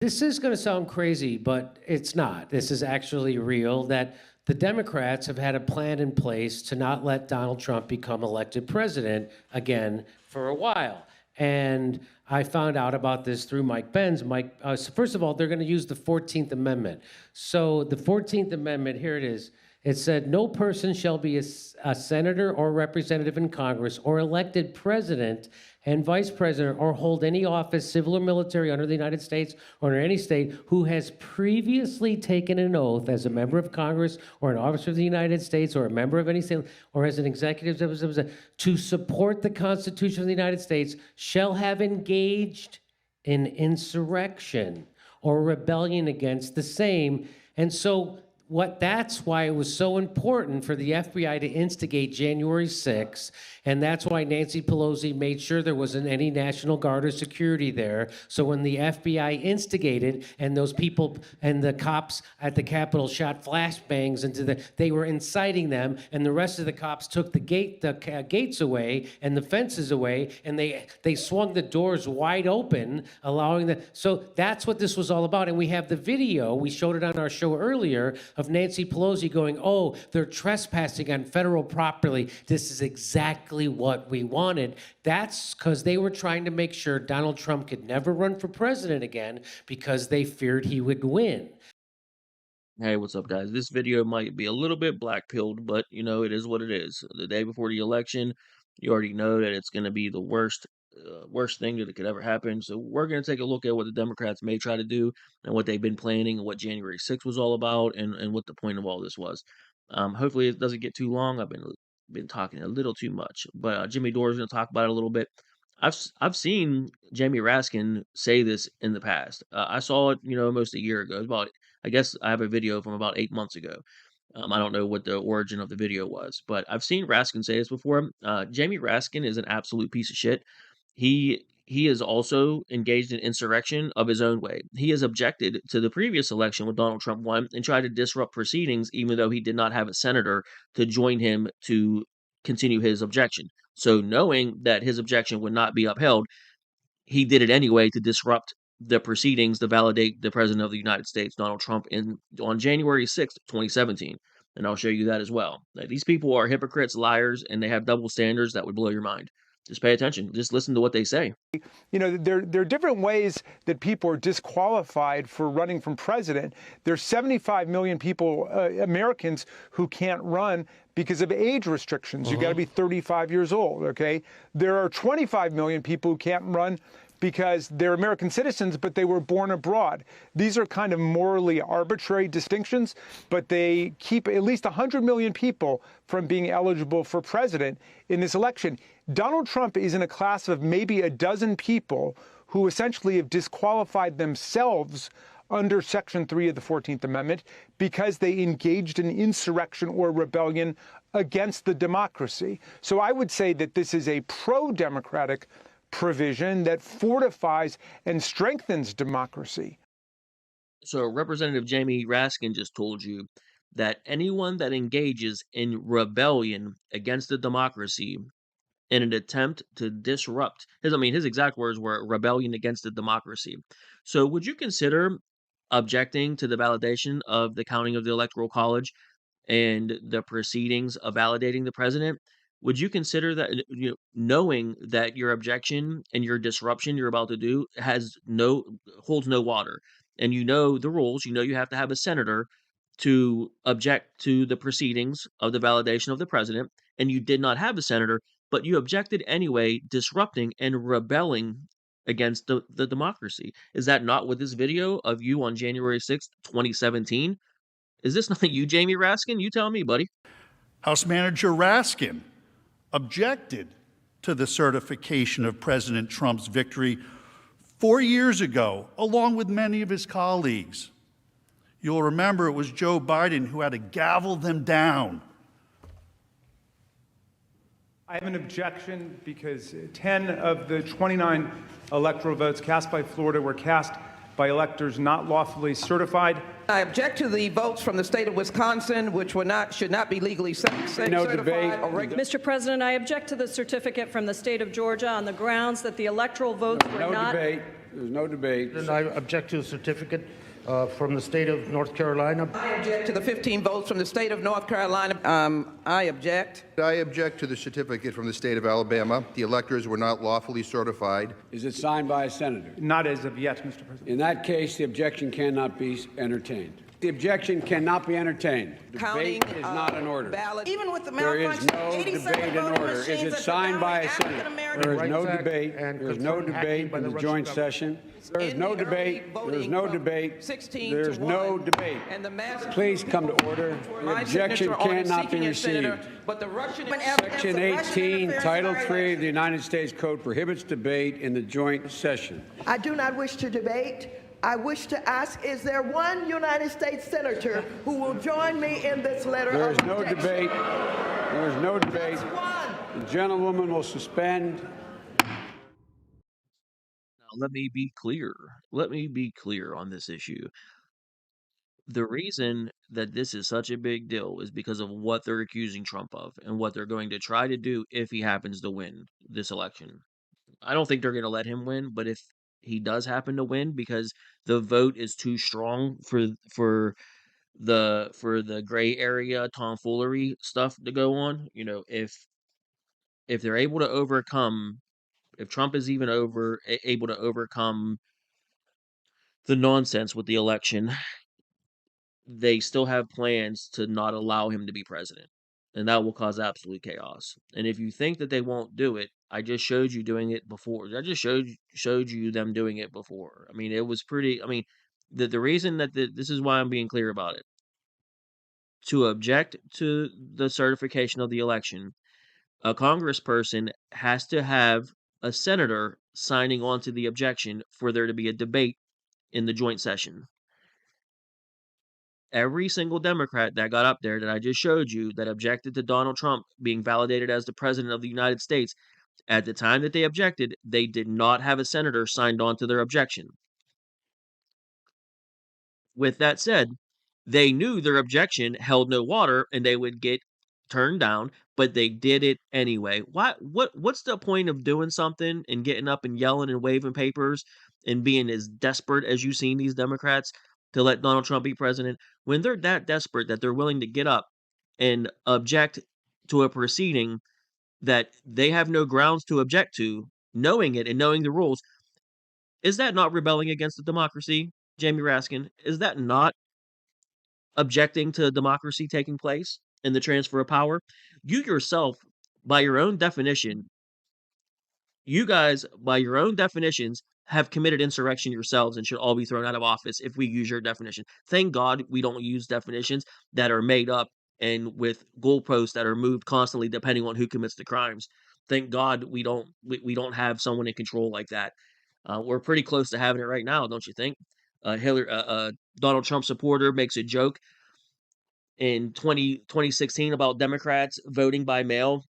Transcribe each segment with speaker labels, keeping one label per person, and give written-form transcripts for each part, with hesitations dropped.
Speaker 1: This is going to sound crazy, but it's not. This is actually real, that the Democrats have had a plan in place to not let Donald Trump become elected president again for a while. And I found out about this through Mike Benz. So first of all, they're going to use the 14th Amendment. So the 14th Amendment, here it is. It said, no person shall be a senator or representative in Congress or elected president and vice president or hold any office, civil or military, under the United States or under any state who has previously taken an oath as a member of Congress or an officer of the United States or a member of any state or as an executive to support the Constitution of the United States shall have engaged in insurrection or rebellion against the same. And so that's why it was so important for the FBI to instigate January 6th, and that's why Nancy Pelosi made sure there wasn't any National Guard or security there. So when the FBI instigated and those people and the cops at the Capitol shot flashbangs they were inciting them, and the rest of the cops took the gates away and the fences away, and they swung the doors wide open, so that's what this was all about. And we have the video, we showed it on our show earlier, of Nancy Pelosi going, oh, they're trespassing on federal property. This is exactly what we wanted. That's because they were trying to make sure Donald Trump could never run for president again because they feared he would win.
Speaker 2: Hey, what's up, guys? This video might be a little bit black-pilled, but, it is what it is. The day before the election, you already know that it's going to be the worst thing that could ever happen. So we're going to take a look at what the Democrats may try to do and what they've been planning and what January 6th was all about and what the point of all this was. Hopefully it doesn't get too long. I've been talking a little too much, but Jimmy Dore is going to talk about it a little bit. I've seen Jamie Raskin say this in the past. I saw it, almost a year ago. I guess I have a video from about 8 months ago. I don't know what the origin of the video was, but I've seen Raskin say this before. Jamie Raskin is an absolute piece of shit. He is also engaged in insurrection of his own way. He has objected to the previous election when Donald Trump won and tried to disrupt proceedings, even though he did not have a senator to join him to continue his objection. So knowing that his objection would not be upheld, he did it anyway to disrupt the proceedings to validate the president of the United States, Donald Trump, on January 6th, 2017. And I'll show you that as well. Now, these people are hypocrites, liars, and they have double standards that would blow your mind. Just pay attention. Just listen to what they say.
Speaker 3: There are different ways that people are disqualified for running for president. There's 75 million people, Americans, who can't run because of age restrictions. You got to be 35 years old, okay? There are 25 million people who can't run because they're American citizens, but they were born abroad. These are kind of morally arbitrary distinctions, but they keep at least 100 million people from being eligible for president in this election. Donald Trump is in a class of maybe a dozen people who essentially have disqualified themselves under Section 3 of the 14th Amendment because they engaged in insurrection or rebellion against the democracy. So I would say that this is a pro-democratic provision that fortifies and strengthens democracy.
Speaker 2: So Representative Jamie Raskin just told you that anyone that engages in rebellion against the democracy in an attempt to disrupt his exact words were rebellion against the democracy. So would you consider objecting to the validation of the counting of the Electoral College and the proceedings of validating the president? Would you consider that, knowing that your objection and your disruption you're about to do holds no water, and the rules, you have to have a senator to object to the proceedings of the validation of the president, and you did not have a senator, but you objected anyway, disrupting and rebelling against the democracy? Is that not what this video of you on January 6th, 2017? Is this not you, Jamie Raskin? You tell me, buddy.
Speaker 4: House Manager Raskin objected to the certification of President Trump's victory 4 years ago, along with many of his colleagues. You'll remember it was Joe Biden who had to gavel them down.
Speaker 3: I have an objection because 10 of the 29 electoral votes cast by Florida were cast by electors not lawfully certified.
Speaker 5: I object to the votes from the state of Wisconsin, which should not be legally certified.
Speaker 3: No debate.
Speaker 6: Mr. President, I object to the certificate from the state of Georgia on the grounds that the electoral votes were
Speaker 3: No
Speaker 6: not.
Speaker 3: debate.
Speaker 6: There's no debate.
Speaker 7: And I object to the certificate from the state of North Carolina.
Speaker 5: I object to the 15 votes from the state of North Carolina. I object.
Speaker 8: I object to the certificate from the state of Alabama. The electors were not lawfully certified.
Speaker 6: Is it signed by a senator?
Speaker 3: Not as of yet, Mr. President.
Speaker 6: In that case, the objection cannot be entertained. The objection cannot be entertained.
Speaker 5: Counting,
Speaker 6: Debate is not in order.
Speaker 5: Even with the
Speaker 6: There is
Speaker 5: malfunction,
Speaker 6: no
Speaker 5: 87
Speaker 6: debate in
Speaker 5: voting
Speaker 6: order. Is
Speaker 5: machines
Speaker 6: it
Speaker 5: that
Speaker 6: signed by a
Speaker 5: predominantly
Speaker 6: senator?
Speaker 5: African-American
Speaker 6: There is
Speaker 7: Rights
Speaker 6: no
Speaker 7: Act
Speaker 6: debate.
Speaker 7: and
Speaker 6: There is no
Speaker 7: confirmed hacking
Speaker 6: debate
Speaker 7: by
Speaker 6: in
Speaker 7: the
Speaker 6: the
Speaker 7: Russian
Speaker 6: joint
Speaker 7: government.
Speaker 6: session. There is
Speaker 5: in
Speaker 6: no
Speaker 5: the early
Speaker 6: debate. There is
Speaker 5: voting
Speaker 6: no
Speaker 5: from
Speaker 6: debate.
Speaker 5: 16
Speaker 6: There
Speaker 5: to
Speaker 6: is no
Speaker 5: 1,
Speaker 6: debate.
Speaker 5: and the massive
Speaker 6: Please come to order. The
Speaker 5: my
Speaker 6: objection
Speaker 5: signature on it
Speaker 6: cannot be
Speaker 5: seeking a senator,
Speaker 6: received.
Speaker 5: but the Russian
Speaker 6: Section 18, Title 3 of the United States Code prohibits debate in the joint session.
Speaker 9: I do not wish to debate. I wish to ask, is there one United States senator who will join me in this letter
Speaker 6: There
Speaker 9: of
Speaker 6: is no
Speaker 9: objection?
Speaker 6: debate. There is no debate.
Speaker 9: That's one.
Speaker 6: The gentlewoman will suspend.
Speaker 2: Now, let me be clear. Let me be clear on this issue. The reason that this is such a big deal is because of what they're accusing Trump of and what they're going to try to do if he happens to win this election. I don't think they're going to let him win, but if he does happen to win because the vote is too strong for the gray area tomfoolery stuff to go on, if they're able to overcome, if Trump is even able to overcome the nonsense with the election, they still have plans to not allow him to be president. And that will cause absolute chaos. And if you think that they won't do it, I just showed you doing it before. I just showed you them doing it before. I mean, it was pretty. I mean, the reason that this is why I'm being clear about it. To object to the certification of the election, a congressperson has to have a senator signing on to the objection for there to be a debate in the joint session. Every single Democrat that got up there that I just showed you that objected to Donald Trump being validated as the president of the United States, at the time that they objected, they did not have a senator signed on to their objection. With that said, they knew their objection held no water and they would get turned down, but they did it anyway. What's the point of doing something and getting up and yelling and waving papers and being as desperate as you've seen these Democrats to let Donald Trump be president when they're that desperate that they're willing to get up and object to a proceeding that they have no grounds to object to, knowing it and knowing the rules? Is that not rebelling against the democracy, Jamie Raskin? Is that not objecting to democracy taking place and the transfer of power? You yourself, by your own definition, you guys, by your own definitions, have committed insurrection yourselves and should all be thrown out of office if we use your definition. Thank God we don't use definitions that are made up and with goalposts that are moved constantly depending on who commits the crimes. Thank God we don't have someone in control like that. We're pretty close to having it right now, don't you think? Donald Trump supporter makes a joke in 2016 about Democrats voting by mail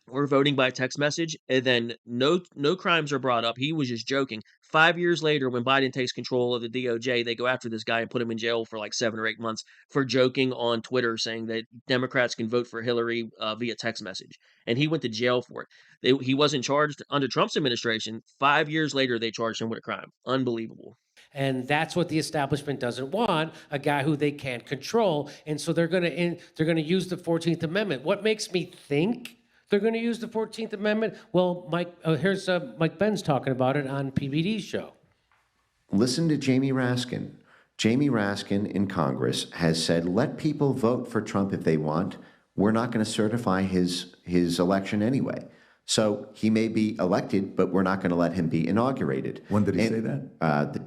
Speaker 2: or voting by text message, and then no crimes are brought up. He was just joking. 5 years later, when Biden takes control of the DOJ, they go after this guy and put him in jail for like 7 or 8 months for joking on Twitter saying that Democrats can vote for Hillary via text message. And he went to jail for it. He wasn't charged under Trump's administration. 5 years later, they charged him with a crime. Unbelievable.
Speaker 1: And that's what the establishment doesn't want, a guy who they can't control. And so they're going to use the 14th Amendment. What makes me think they're going to use the 14th Amendment? Well, here's Mike Benz talking about it on PBD's show.
Speaker 10: Listen to Jamie Raskin. Jamie Raskin in Congress has said, let people vote for Trump if they want. We're not going to certify his election anyway. So he may be elected, but we're not going to let him be inaugurated.
Speaker 11: When did he say that?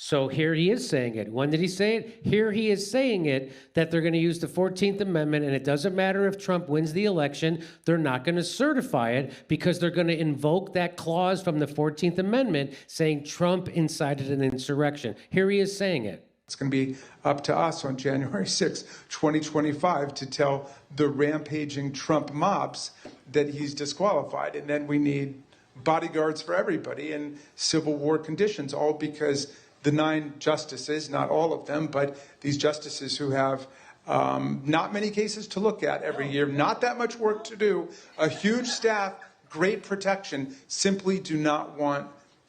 Speaker 1: So here he is saying it. When did he say it? Here he is saying it, that they're going to use the 14th Amendment, and it doesn't matter if Trump wins the election, they're not going to certify it because they're going to invoke that clause from the 14th Amendment saying Trump incited an insurrection. Here he is saying it.
Speaker 3: It's going to be up to us on January 6, 2025 to tell the rampaging Trump mobs that he's disqualified. And then we need bodyguards for everybody in Civil War conditions, all because the 9 justices, not all of them, but these justices who have not many cases to look at every year, not that much work to do, a huge staff, great protection, simply do not want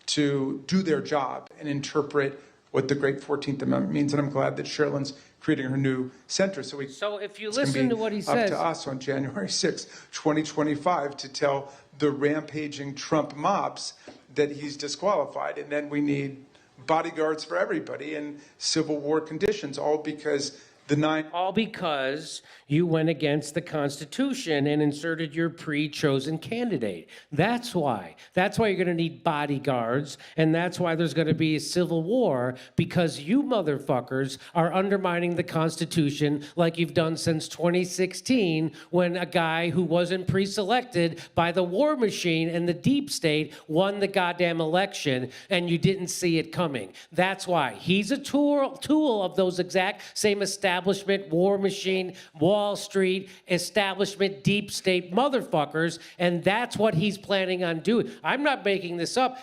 Speaker 3: to do their job and interpret what the great 14th Amendment means. And I'm glad that Sherilyn's creating her new center. So
Speaker 1: if you
Speaker 3: it's gonna
Speaker 1: listen
Speaker 3: be
Speaker 1: to what he
Speaker 3: up
Speaker 1: says,
Speaker 3: to us on January 6, 2025, to tell the rampaging Trump mobs that he's disqualified. And then we need bodyguards for everybody in Civil War conditions, all because
Speaker 1: you went against the Constitution and inserted your pre-chosen candidate. That's why. That's why you're going to need bodyguards, and that's why there's going to be a civil war, because you motherfuckers are undermining the Constitution like you've done since 2016, when a guy who wasn't pre-selected by the war machine and the deep state won the goddamn election, and you didn't see it coming. That's why. He's a tool of those exact same establishment, war machine, Wall Street, establishment, deep state motherfuckers, and that's what he's planning on doing. I'm not making this up.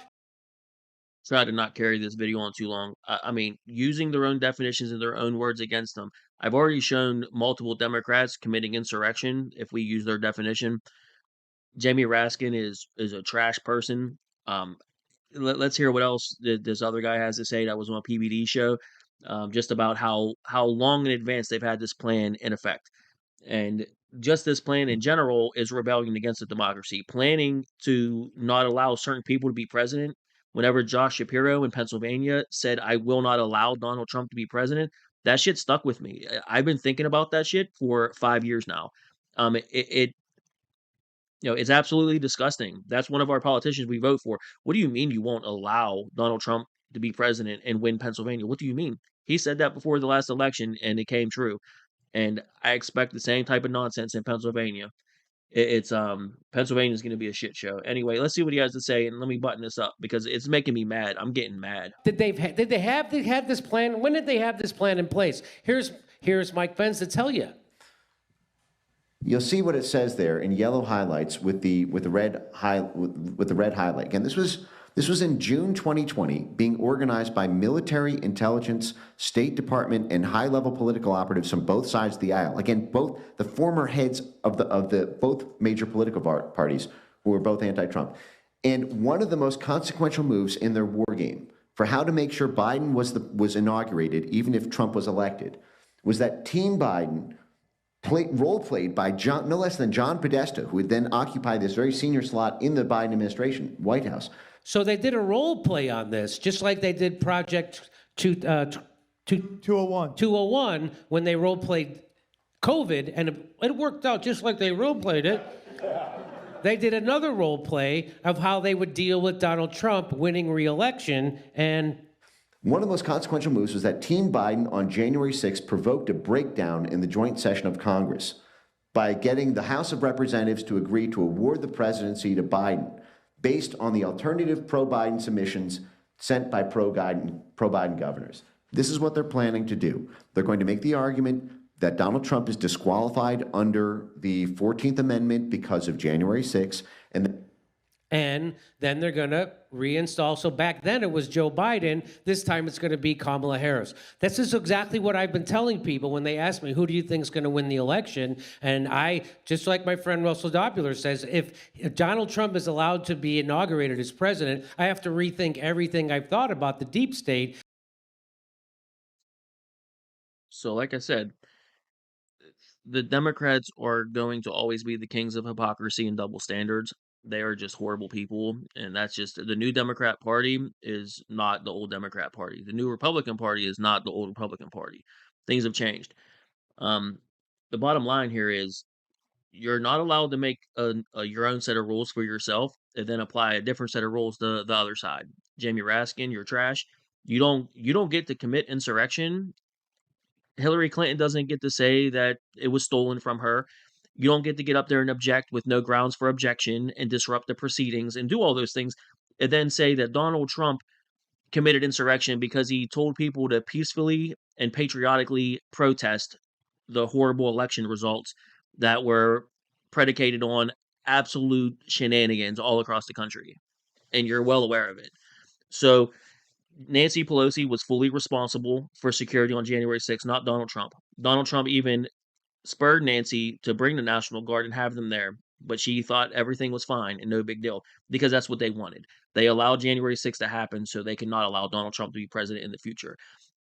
Speaker 2: Try to not carry this video on too long. I mean, using their own definitions and their own words against them. I've already shown multiple Democrats committing insurrection if we use their definition. Jamie Raskin is a trash person. Let's hear what else this other guy has to say that was on a PBD show, just about how long in advance they've had this plan in effect. And just this plan in general is rebellion against the democracy. Planning to not allow certain people to be president. Whenever Josh Shapiro in Pennsylvania said, "I will not allow Donald Trump to be president," that shit stuck with me. I've been thinking about that shit for 5 years now. It's absolutely disgusting. That's one of our politicians we vote for. What do you mean you won't allow Donald Trump to be president and win Pennsylvania? What do you mean? He said that before the last election, and it came true. And I expect the same type of nonsense in Pennsylvania. Pennsylvania is going to be a shit show. Anyway, let's see what he has to say, and let me button this up because it's making me mad. I'm getting mad.
Speaker 1: Did they have this plan? When did they have this plan in place? Here's Mike Pence to tell you.
Speaker 10: You'll see what it says there in yellow highlights with the red highlight. Again, this was in June 2020, being organized by military, intelligence, State Department, and high-level political operatives from both sides of the aisle. Again, both the former heads of the both major political parties, who were both anti-Trump. And one of the most consequential moves in their war game for how to make sure Biden was inaugurated, even if Trump was elected, was that Team Biden role-played by no less than John Podesta, who would then occupy this very senior slot in the Biden administration, White House.
Speaker 1: So they did a role play on this, just like they did Project 201 when they role played COVID, and it worked out just like they role played it. They did another role play of how they would deal with Donald Trump winning re-election, and
Speaker 10: one of the most consequential moves was that Team Biden on January 6th provoked a breakdown in the joint session of Congress by getting the House of Representatives to agree to award the presidency to Biden based on the alternative pro-Biden submissions sent by pro-Biden governors. This is what they're planning to do. They're going to make the argument that Donald Trump is disqualified under the 14th Amendment because of January 6th,
Speaker 1: and then they're going to reinstall. So back then it was Joe Biden. This time it's going to be Kamala Harris. This is exactly what I've been telling people when they ask me, who do you think is going to win the election? And I, just like my friend Russell Doppler says, if Donald Trump is allowed to be inaugurated as president, I have to rethink everything I've thought about the deep state.
Speaker 2: So like I said, the Democrats are going to always be the kings of hypocrisy and double standards. They are just horrible people, and that's just the new Democrat Party is not the old Democrat Party. The new Republican Party is not the old Republican Party. Things have changed. The bottom line here is you're not allowed to make your own set of rules for yourself and then apply a different set of rules to the other side. Jamie Raskin, you're trash. You don't get to commit insurrection. Hillary Clinton doesn't get to say that it was stolen from her. You don't get to get up there and object with no grounds for objection and disrupt the proceedings and do all those things and then say that Donald Trump committed insurrection because he told people to peacefully and patriotically protest the horrible election results that were predicated on absolute shenanigans all across the country. And you're well aware of it. So Nancy Pelosi was fully responsible for security on January 6th, not Donald Trump. Donald Trump even spurred Nancy to bring the National Guard and have them there, but she thought everything was fine and no big deal because that's what they wanted. They allow January 6th to happen so they cannot allow Donald Trump to be president in the future.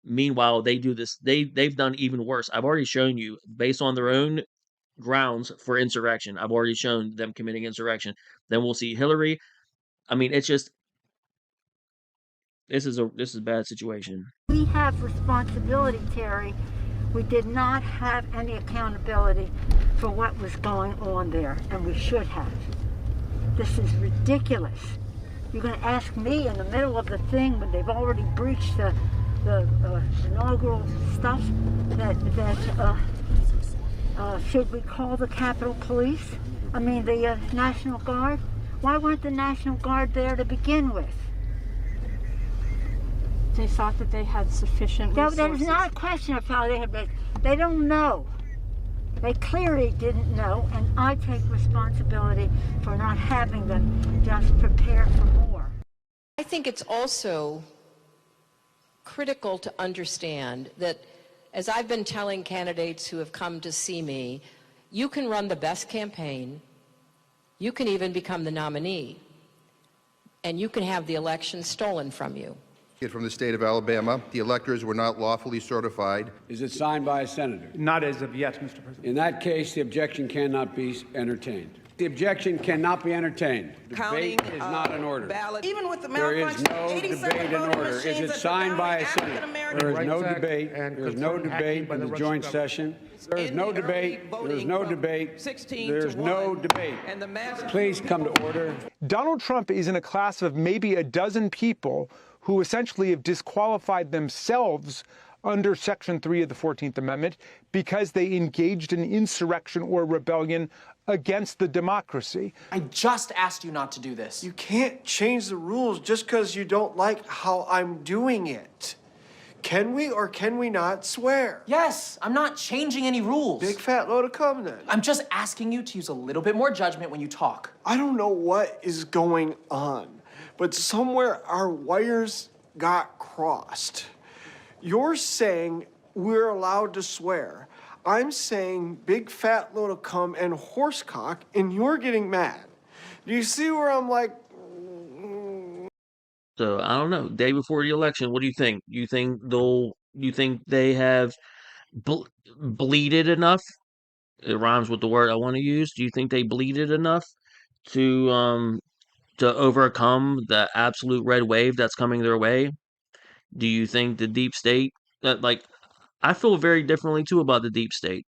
Speaker 2: Meanwhile, they do this. They've done even worse. I've already shown you, based on their own grounds for insurrection. I've already shown them committing insurrection. Then we'll see Hillary. I mean, it's just this is a bad situation.
Speaker 11: We have responsibility, Terry. We did not have any accountability for what was going on there, and we should have. This is ridiculous. You're going to ask me in the middle of the thing when they've already breached the inaugural stuff that should we call the Capitol Police? I mean, the National Guard? Why weren't the National Guard there to begin with?
Speaker 12: They thought that they had sufficient resources.
Speaker 11: That is not a question of how they had, they don't know. They clearly didn't know, and I take responsibility for not having them just prepare for more.
Speaker 13: I think it's also critical to understand that, as I've been telling candidates who have come to see me, you can run the best campaign, you can even become the nominee, and you can have the election stolen from you.
Speaker 8: From the state of Alabama, the electors were not lawfully certified.
Speaker 6: Is it signed by a senator?
Speaker 3: Not as of yet, Mr. President.
Speaker 6: In that case, the objection cannot be entertained. The objection cannot be entertained. Debate is not in order.
Speaker 5: Even with the
Speaker 6: There is
Speaker 5: malfunction,
Speaker 6: no
Speaker 5: 87
Speaker 6: debate in
Speaker 5: voting
Speaker 6: order.
Speaker 5: machines
Speaker 6: Is it
Speaker 5: that
Speaker 6: signed by a
Speaker 5: African
Speaker 6: senator?
Speaker 5: American
Speaker 6: There is no
Speaker 7: Rights Act
Speaker 6: debate.
Speaker 7: and
Speaker 6: There is no
Speaker 7: confirmed hacking
Speaker 6: debate
Speaker 7: by
Speaker 6: in
Speaker 7: the
Speaker 6: the
Speaker 7: Russian
Speaker 6: joint
Speaker 7: government.
Speaker 6: session. There is
Speaker 5: In
Speaker 6: no
Speaker 5: the early
Speaker 6: debate. There is
Speaker 5: voting
Speaker 6: no
Speaker 5: from
Speaker 6: debate.
Speaker 5: 16
Speaker 6: There
Speaker 5: to
Speaker 6: is no
Speaker 5: 1,
Speaker 6: debate.
Speaker 5: and the mass-
Speaker 6: Please come to order.
Speaker 3: Donald Trump is in a class of maybe a dozen people who essentially have disqualified themselves under Section 3 of the 14th Amendment because they engaged in insurrection or rebellion against the democracy.
Speaker 14: I just asked you not to do this.
Speaker 15: You can't change the rules just because you don't like how I'm doing it. Can we or can we not swear?
Speaker 14: Yes, I'm not changing any rules.
Speaker 15: Big fat load of cum then.
Speaker 14: I'm just asking you to use a little bit more judgment when you talk.
Speaker 15: I don't know what is going on, but somewhere our wires got crossed. You're saying we're allowed to swear. I'm saying big fat load of cum and horsecock, and you're getting mad. Do you see where I'm like?
Speaker 2: So I don't know. Day before the election, what do you think? You think they have bleated enough? It rhymes with the word I want to use. Do you think they bleated enough to overcome the absolute red wave that's coming their way? Do you think the deep state I feel very differently too about the deep state.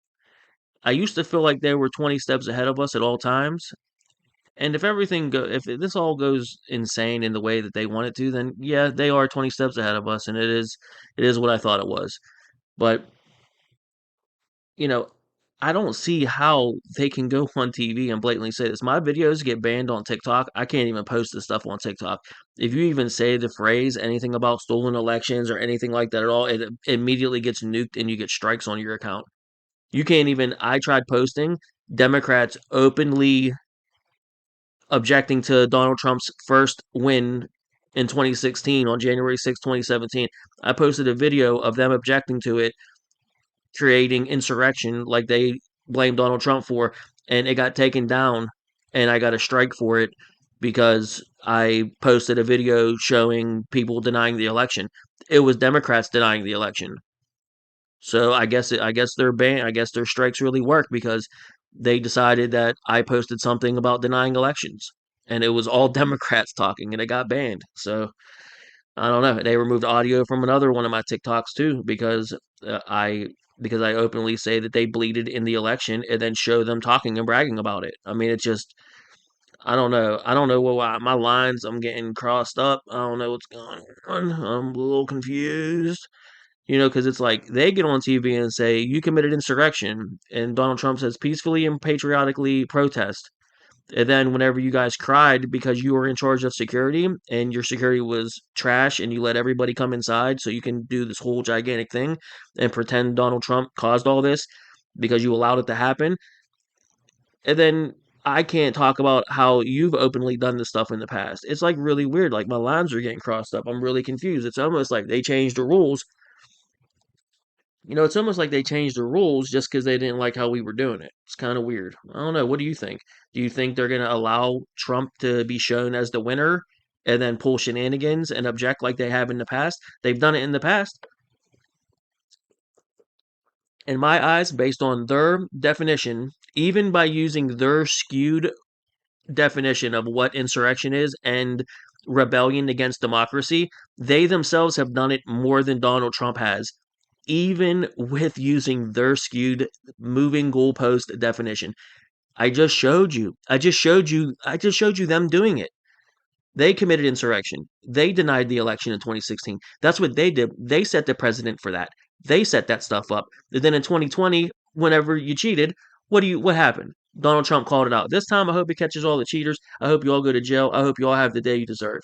Speaker 2: I used to feel like they were 20 steps ahead of us at all times. And if this all goes insane in the way that they want it to, then yeah, they are 20 steps ahead of us, and it is what I thought it was. But you know, I don't see how they can go on TV and blatantly say this. My videos get banned on TikTok. I can't even post this stuff on TikTok. If you even say the phrase anything about stolen elections or anything like that at all, it immediately gets nuked and you get strikes on your account. You can't even. I tried posting Democrats openly objecting to Donald Trump's first win in 2016 on January 6, 2017. I posted a video of them objecting to it, creating insurrection like they blamed Donald Trump for, and it got taken down, and I got a strike for it because I posted a video showing people denying the election. It was Democrats denying the election. So I guess their ban, I guess their strikes really work because they decided that I posted something about denying elections, and it was all Democrats talking, and it got banned. So I don't know. They removed audio from another one of my TikToks too because I openly say that they bleated in the election and then show them talking and bragging about it. I mean, it's just I don't know. I don't know what my lines. I'm getting crossed up. I don't know what's going on. I'm a little confused. Because it's like they get on TV and say, you committed insurrection, and Donald Trump says, peacefully and patriotically protest. And then whenever you guys cried because you were in charge of security and your security was trash and you let everybody come inside so you can do this whole gigantic thing and pretend Donald Trump caused all this because you allowed it to happen. And then I can't talk about how you've openly done this stuff in the past. It's like really weird. Like my lines are getting crossed up. I'm really confused. It's almost like they changed the rules. It's almost like they changed the rules just because they didn't like how we were doing it. It's kind of weird. I don't know. What do you think? Do you think they're going to allow Trump to be shown as the winner and then pull shenanigans and object like they have in the past. They've done it in the past. In my eyes, based on their definition, even by using their skewed definition of what insurrection is and rebellion against democracy, they themselves have done it more than Donald Trump has, even with using their skewed moving goalpost definition. I just showed you them doing it. They committed insurrection. They denied the election in 2016. That's what they did. They set the precedent for that. They set that stuff up. And then in 2020, whenever you cheated, what happened? Donald Trump called it out. This time, I hope he catches all the cheaters. I hope you all go to jail. I hope you all have the day you deserve.